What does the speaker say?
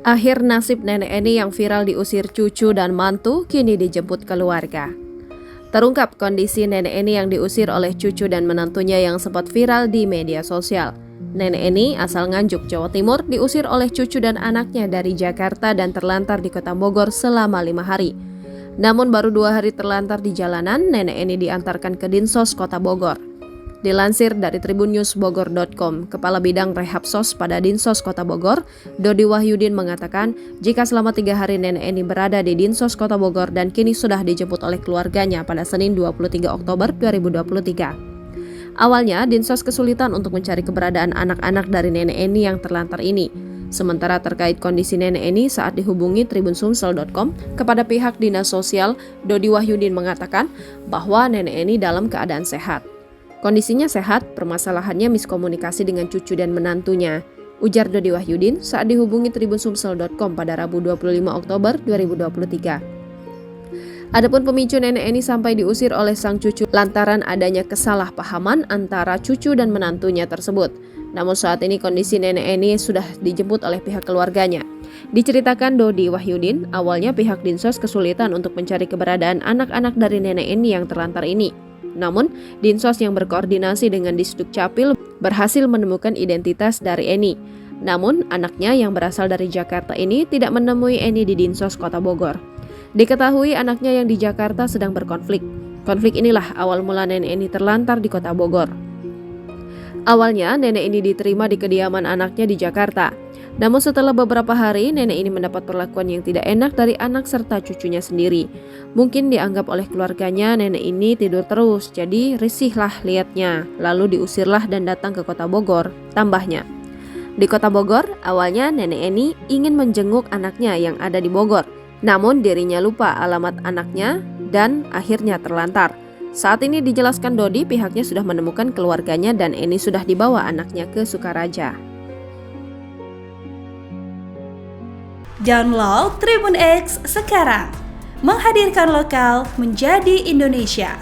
Akhir nasib nenek Eni yang viral diusir cucu dan mantu kini dijemput keluarga. Terungkap kondisi nenek Eni yang diusir oleh cucu dan menantunya yang sempat viral di media sosial. Nenek Eni asal Nganjuk, Jawa Timur diusir oleh cucu dan anaknya dari Jakarta dan terlantar di kota Bogor selama 5 hari. Namun baru 2 hari terlantar di jalanan, nenek Eni diantarkan ke Dinsos Kota Bogor. Dilansir dari tribunnews.bogor.com, Kepala Bidang Rehabsos pada Dinsos Kota Bogor, Dodi Wahyudin mengatakan jika selama 3 hari nenek Eni berada di Dinsos Kota Bogor dan kini sudah dijemput oleh keluarganya pada Senin 23 Oktober 2023. Awalnya, Dinsos kesulitan untuk mencari keberadaan anak-anak dari nenek Eni yang terlantar ini. Sementara terkait kondisi nenek Eni saat dihubungi tribunsumsel.com kepada pihak Dinas Sosial, Dodi Wahyudin mengatakan bahwa nenek Eni dalam keadaan sehat. Kondisinya sehat, permasalahannya miskomunikasi dengan cucu dan menantunya, ujar Dodi Wahyudin saat dihubungi tribunsumsel.com pada Rabu 25 Oktober 2023. Adapun pemicu nenek Eni sampai diusir oleh sang cucu lantaran adanya kesalahpahaman antara cucu dan menantunya tersebut. Namun saat ini kondisi nenek Eni sudah dijemput oleh pihak keluarganya. Diceritakan Dodi Wahyudin, awalnya pihak Dinsos kesulitan untuk mencari keberadaan anak-anak dari nenek Eni yang terlantar ini. Namun, Dinsos yang berkoordinasi dengan Disduk Capil berhasil menemukan identitas dari Eni. Namun, anaknya yang berasal dari Jakarta ini tidak menemui Eni di Dinsos Kota Bogor. Diketahui anaknya yang di Jakarta sedang berkonflik. Konflik inilah awal mula nenek Eni terlantar di Kota Bogor. Awalnya, nenek ini diterima di kediaman anaknya di Jakarta. Namun setelah beberapa hari, nenek ini mendapat perlakuan yang tidak enak dari anak serta cucunya sendiri. Mungkin dianggap oleh keluarganya nenek ini tidur terus, jadi risihlah liatnya. Lalu diusirlah dan datang ke Kota Bogor, tambahnya. Di Kota Bogor, awalnya nenek Eni ingin menjenguk anaknya yang ada di Bogor. Namun dirinya lupa alamat anaknya dan akhirnya terlantar. Saat ini dijelaskan Dodi, pihaknya sudah menemukan keluarganya dan Eni sudah dibawa anaknya ke Sukaraja. Download Tribun X sekarang, menghadirkan lokal menjadi Indonesia.